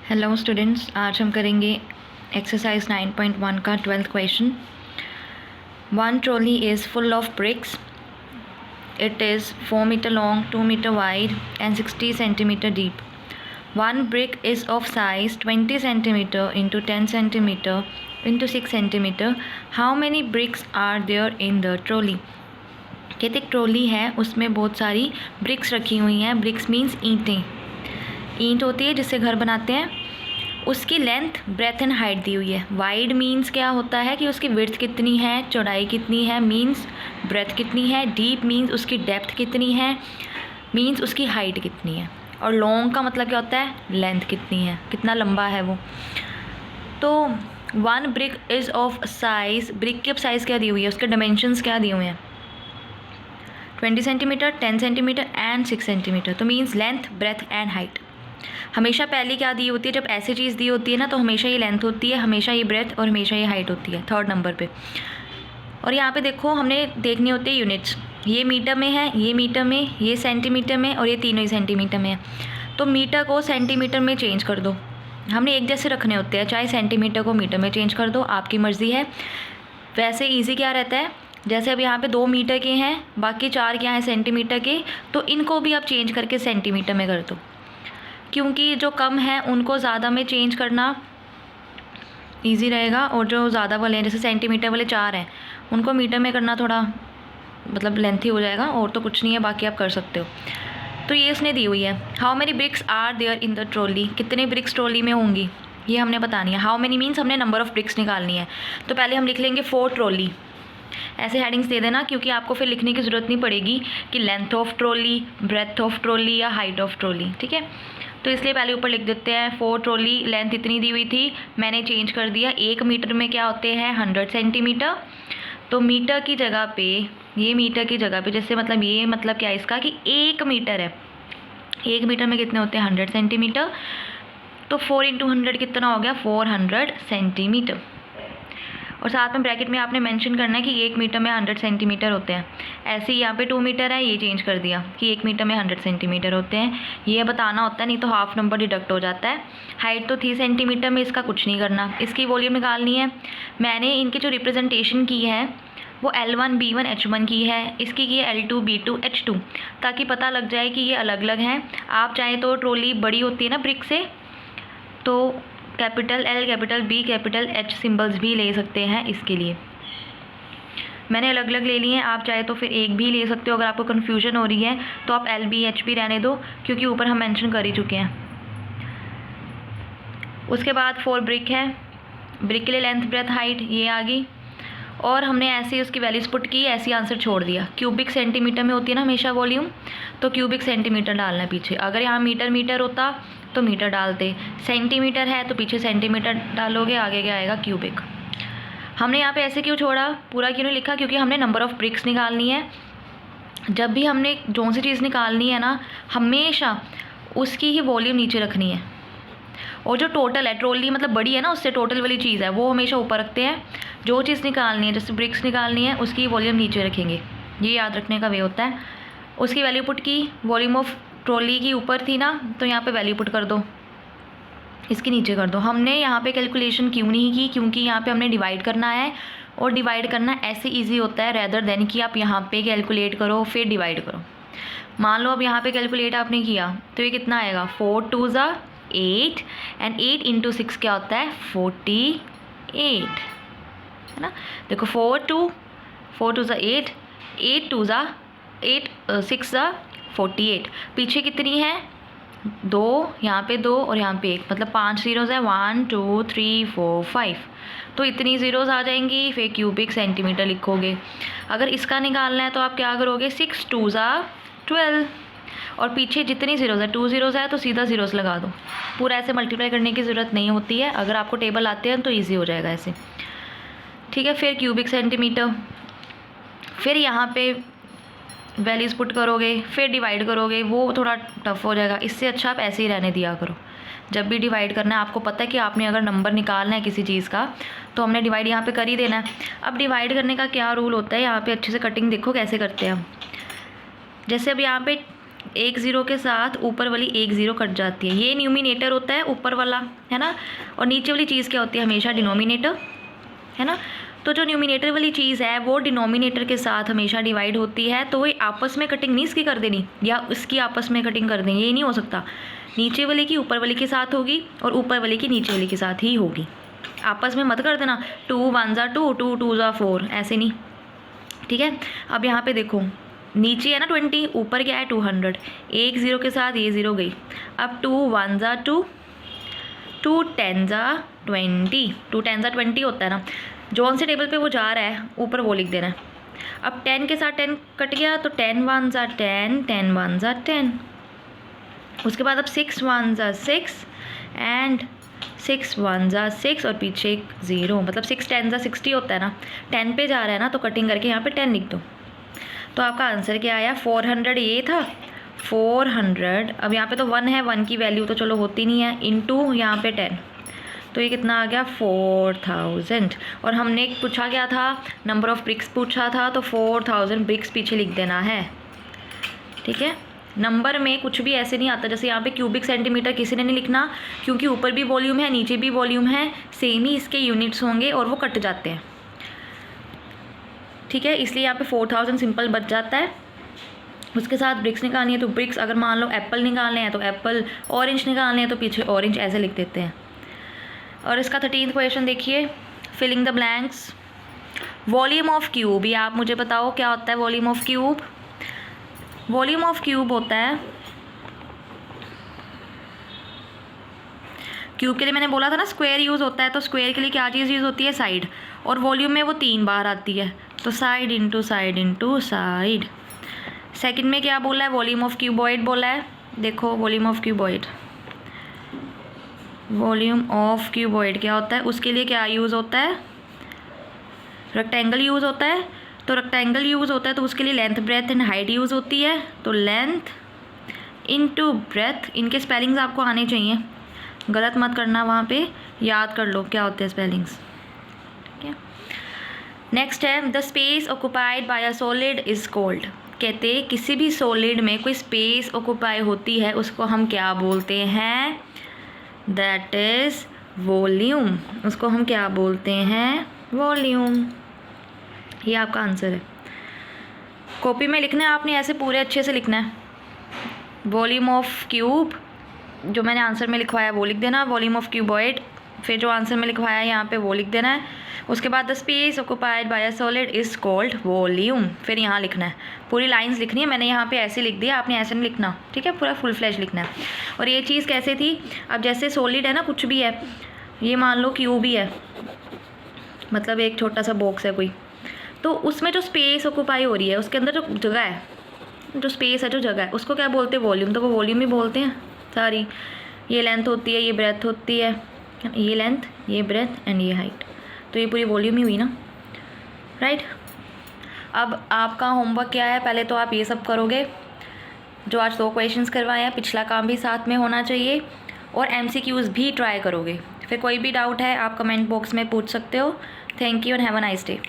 Hello students, आज हम करेंगे एक्सरसाइज 9.1 का 12th question. One trolley is full of bricks. It is 4 metre long, 2 metre wide and 60 centimetre deep. One brick is of size 20 centimetre into 10 centimetre into 6 centimetre. How many bricks are there in the trolley? कहते एक trolley है, उसमें बहुत सारी BRICS रखी हुई हैं. BRICS means ईंटें. ईंट होती है जिससे घर बनाते हैं. उसकी लेंथ, ब्रेथ एंड हाइट दी हुई है. वाइड मीन्स क्या होता है कि उसकी विड्थ कितनी है, चौड़ाई कितनी है, मीन्स ब्रेथ कितनी है. डीप मीन्स उसकी डेप्थ कितनी है, मीन्स उसकी हाइट कितनी है. और लॉन्ग का मतलब क्या होता है, लेंथ कितनी है, कितना लंबा है वो. तो one brick is of size, brick की अब साइज़ क्या दी हुई है, उसके डायमेंशंस क्या दिए हुए हैं, 20 सेंटीमीटर, 10 सेंटीमीटर एंड 6 सेंटीमीटर. तो means length, breadth and height. हमेशा पहली क्या दी होती है, जब ऐसी चीज़ दी होती है ना, तो हमेशा ये लेंथ होती है, हमेशा ये ब्रेथ और हमेशा ये हाइट होती है थर्ड नंबर पे. और यहाँ पे देखो, हमने देखनी होती है यूनिट्स. ये मीटर में है, ये मीटर में, ये सेंटीमीटर में और ये तीनों ही सेंटीमीटर में है. तो मीटर को सेंटीमीटर में चेंज कर दो. हमने एक जैसे रखने होते हैं, चाहे सेंटीमीटर को मीटर में चेंज कर दो, आपकी मर्ज़ी है. वैसे ईजी क्या रहता है, जैसे अब यहाँ पे 2 मीटर के हैं, बाकी 4 क्या हैं सेंटीमीटर के, तो इनको भी आप चेंज करके सेंटीमीटर में कर दो, क्योंकि जो कम है उनको ज़्यादा में चेंज करना इजी रहेगा. और जो ज़्यादा वाले हैं, जैसे सेंटीमीटर वाले 4 हैं, उनको मीटर में करना थोड़ा मतलब लेंथी हो जाएगा. और तो कुछ नहीं है, बाकी आप कर सकते हो. तो ये उसने दी हुई है. How many bricks are there in the trolley, कितने ब्रिक्स ट्रॉली में होंगी ये हमने बतानी है. हाउ मेनी मीन्स हमने नंबर ऑफ़ ब्रिक्स निकालनी है. तो पहले हम लिख लेंगे 4 ट्रॉली. ऐसे हेडिंग्स दे देना, क्योंकि आपको फिर लिखने की ज़रूरत नहीं पड़ेगी कि length of trolley, breadth of trolley या हाइट ऑफ ट्रॉली. ठीक है, तो इसलिए पहले ऊपर लिख देते हैं 4 ट्रॉली. लेंथ इतनी दी हुई थी, मैंने चेंज कर दिया. 1 मीटर में क्या होते हैं, 100 सेंटीमीटर. तो मीटर की जगह पे, ये मीटर की जगह पे, जैसे मतलब ये मतलब क्या है इसका कि 1 मीटर है. 1 मीटर में कितने होते हैं, 100 सेंटीमीटर. तो 4 इंटू 100 कितना हो गया, 400 सेंटीमीटर. और साथ में ब्रैकेट में आपने मेंशन करना है कि 1 मीटर में 100 सेंटीमीटर होते हैं. ऐसे ही यहाँ पे 2 मीटर है, ये चेंज कर दिया कि 1 मीटर में 100 सेंटीमीटर होते हैं. ये बताना होता है, नहीं तो हाफ नंबर डिडक्ट हो जाता है. हाइट तो थी सेंटीमीटर में, इसका कुछ नहीं करना. इसकी वॉल्यूम निकालनी है. मैंने इनकी जो रिप्रेजेंटेशन की है वो L1 B1 H1 की है. इसकी की है L2 B2 H2, ताकि पता लग जाए कि ये अलग अलग हैं. आप चाहें तो ट्रॉली बड़ी होती है ना ब्रिक से, तो capital L, capital B, capital H symbols भी ले सकते हैं. इसके लिए मैंने अलग अलग ले लिए हैं. आप चाहे तो फिर एक भी ले सकते हो. अगर आपको कन्फ्यूजन हो रही है तो आप L B H भी रहने दो, क्योंकि ऊपर हम मेंशन कर ही चुके हैं. उसके बाद 4 ब्रिक है. ब्रिक के लिए लेंथ, ब्रेथ, हाइट ये आ गई. और हमने ऐसे ही उसकी वैल्यूज़ पुट की, ऐसे ही आंसर छोड़ दिया. क्यूबिक सेंटीमीटर में होती है ना हमेशा वॉल्यूम, तो क्यूबिक सेंटीमीटर डालना है पीछे. अगर यहाँ मीटर होता तो मीटर डालते. सेंटीमीटर है तो पीछे सेंटीमीटर डालोगे, आगे क्या आएगा, क्यूबिक. हमने यहाँ पे ऐसे क्यों छोड़ा, पूरा क्यों नहीं लिखा, क्योंकि हमने नंबर ऑफ़ ब्रिक्स निकालनी है. जब भी हमने जो सी चीज़ निकालनी है ना, हमेशा उसकी ही वॉल्यूम नीचे रखनी है. और जो टोटल है, ट्रॉली मतलब बड़ी है ना, उससे टोटल वाली चीज़ है वो हमेशा ऊपर रखते हैं. जो चीज़ निकालनी है, जैसे ब्रिक्स निकालनी है, उसकी वॉल्यूम नीचे रखेंगे. ये याद रखने का वे होता है. उसकी वैल्यू पुट की, वॉल्यूम ऑफ ट्रॉली की ऊपर थी ना, तो यहाँ पे वैल्यू पुट कर दो, इसके नीचे कर दो. हमने यहाँ पे कैलकुलेशन क्यों नहीं की, क्योंकि यहाँ पे हमने डिवाइड करना है. और डिवाइड करना ऐसे ईजी होता है रेदर देन कि आप यहाँ पे कैलकुलेट करो फिर डिवाइड करो. मान लो अब यहाँ पे कैलकुलेट आपने किया तो ये कितना आएगा, 4 2 ज़ा 8 एंड 8 इंटू 6 क्या होता है, 48 है ना. देखो 4 2 ज़ा 8, 8 2 ज़ा 8, 6 ज़ा 48. पीछे कितनी है, 2, यहाँ पे 2 और यहाँ पे 1, मतलब 5 ज़ीरोज़ है. 1 2 3 4 5, तो इतनी ज़ीरोज़ आ जाएंगी. फिर क्यूबिक सेंटीमीटर लिखोगे. अगर इसका निकालना है तो आप क्या करोगे, 6 2 ज़ा 12, और पीछे जितनी ज़ीरोज़ है, 2 ज़ीरोज़ है तो सीधा ज़ीरोज़ लगा दो. पूरा ऐसे मल्टीप्लाई करने की ज़रूरत नहीं होती है. अगर आपको टेबल आते हैं तो ईजी हो जाएगा ऐसे. ठीक है, फिर क्यूबिक सेंटीमीटर. फिर यहाँ पे वैल्यूज़ पुट करोगे, फिर डिवाइड करोगे, वो थोड़ा टफ हो जाएगा. इससे अच्छा आप ऐसे ही रहने दिया करो. जब भी डिवाइड करना है, आपको पता है कि आपने अगर नंबर निकालना है किसी चीज़ का, तो हमने डिवाइड यहाँ पे कर ही देना है. अब डिवाइड करने का क्या रूल होता है, यहाँ पे अच्छे से कटिंग देखो कैसे करते हैं हम. जैसे अब यहाँ पे एक ज़ीरो के साथ ऊपर वाली एक ज़ीरो कट जाती है, ये न्यूमिनेटर होता है ऊपर वाला, है ना, और नीचे वाली चीज़ क्या होती है, हमेशा डिनोमिनेटर, है ना। तो जो न्यूमिनेटर वाली चीज़ है वो डिनोमिनेटर के साथ हमेशा डिवाइड होती है, तो वो आपस में कटिंग नहीं इसकी कर देनी या इसकी आपस में कटिंग कर देंगे, ये नहीं हो सकता। नीचे वाले की ऊपर वाले के साथ होगी और ऊपर वाले की नीचे वाले के साथ ही होगी, आपस में मत कर देना 2 1 ज़ा 2 2 2 ज़ा 4, ऐसे नहीं, ठीक है। अब यहाँ पे देखो नीचे है ना 20, ऊपर क्या है 200, एक ज़ीरो के साथ ये ज़ीरो गई। अब 2 1 ज़ा 2, 2 10 ज़ा 20, 2 10 ज़ा 20 होता है ना, जौन से टेबल पे वो जा रहा है ऊपर वो लिख देना है। अब 10 के साथ 10 कट गया तो 10 1 ज़ा 10, 10 1 ज़ा 10। उसके बाद अब 6 1 ज़ा 6 एंड 6 1 ज़ा 6 और पीछे एक ज़ीरो, मतलब 6 10 ज़ा 60 होता है ना, 10 पे जा रहा है ना, तो कटिंग करके यहाँ पे 10 लिख दो। तो आपका आंसर क्या आया, 400 ये था, 400। अब यहाँ पे तो 1 है, 1 की वैल्यू तो चलो होती नहीं है, इनटू यहाँ पे 10, तो ये कितना आ गया 4000। और हमने पूछा क्या था, नंबर ऑफ़ ब्रिक्स पूछा था, तो 4000 ब्रिक्स पीछे लिख देना है, ठीक है। नंबर में कुछ भी ऐसे नहीं आता, जैसे यहाँ पे क्यूबिक सेंटीमीटर किसी ने नहीं लिखना, क्योंकि ऊपर भी वॉल्यूम है नीचे भी वॉल्यूम है, सेम ही इसके यूनिट्स होंगे और वो कट जाते हैं, ठीक है। इसलिए यहाँ पे 4000 सिंपल बच जाता है। उसके साथ ब्रिक्स निकालनी है तो ब्रिक्स, अगर मान लो एप्पल निकालने हैं तो एप्पल, ऑरेंज निकालने हैं तो पीछे ऑरेंज, ऐसे लिख देते हैं। और इसका 13th क्वेश्चन देखिए, filling the blanks. Volume of cube, ये आप मुझे बताओ क्या होता है volume of cube. Volume of cube होता है, क्यूब के लिए मैंने बोला था ना स्क्वायर यूज़ होता है, तो स्क्वायर के लिए क्या चीज़ यूज़ होती है, साइड, और वॉल्यूम में वो 3 बार आती है, तो side into side into side. Second में क्या बोला है, वॉल्यूम ऑफ क्यूबॉइड बोला है, देखो volume of cuboid, volume of cuboid क्या होता है, उसके लिए क्या यूज़ होता है, रेक्टेंगल यूज़ होता है। तो रेक्टेंगल यूज़ होता है तो उसके लिए length breadth and height use होती है, तो लेंथ इनटू ब्रेथ, इनके स्पेलिंग्स आपको आने चाहिए, गलत मत करना, वहाँ पे याद कर लो क्या होते हैं स्पेलिंग्स, ठीक है। नेक्स्ट है, the space occupied by a solid is called. कहते किसी भी सॉलिड में कोई स्पेस ऑक्यूपाई होती है उसको हम क्या बोलते हैं, दैट इज़ वॉल्यूम, उसको हम क्या बोलते हैं, वॉल्यूम। ये आपका आंसर है। कॉपी में लिखना है आपने, ऐसे पूरे अच्छे से लिखना है। वॉल्यूम ऑफ क्यूब जो मैंने आंसर में लिखवाया वो लिख देना, वॉल्यूम ऑफ क्यूबॉइड फिर जो आंसर में लिखवाया है यहाँ पे वो लिख देना है। उसके बाद the space occupied by a solid is called volume, फिर यहाँ लिखना है, पूरी लाइंस लिखनी है। मैंने यहाँ पे ऐसे लिख दिया, आपने ऐसे नहीं लिखना, ठीक है, पूरा फुल फ्लैश लिखना है। और ये चीज़ कैसे थी, अब जैसे सॉलिड है ना, कुछ भी है, ये मान लो क्यूब ही है, मतलब एक छोटा सा बॉक्स है कोई, तो उसमें जो स्पेस ऑक्यूपाई हो रही है उसके अंदर जो जगह है, जो स्पेस है, जो जगह है, उसको क्या बोलते हैं, वॉल्यूम। तो वो वॉल्यूम ही बोलते हैं सारी। ये लेंथ होती है, ये ब्रेथ होती है, ये लेंथ, ये ब्रेथ एंड ये हाइट, तो ये पूरी वॉल्यूम ही हुई ना, राइट। अब आपका होमवर्क क्या है, पहले तो आप ये सब करोगे जो आज 2 क्वेश्चंस करवाए हैं, पिछला काम भी साथ में होना चाहिए, और MCQs भी ट्राई करोगे। फिर कोई भी डाउट है आप कमेंट बॉक्स में पूछ सकते हो। Thank you and have a nice day.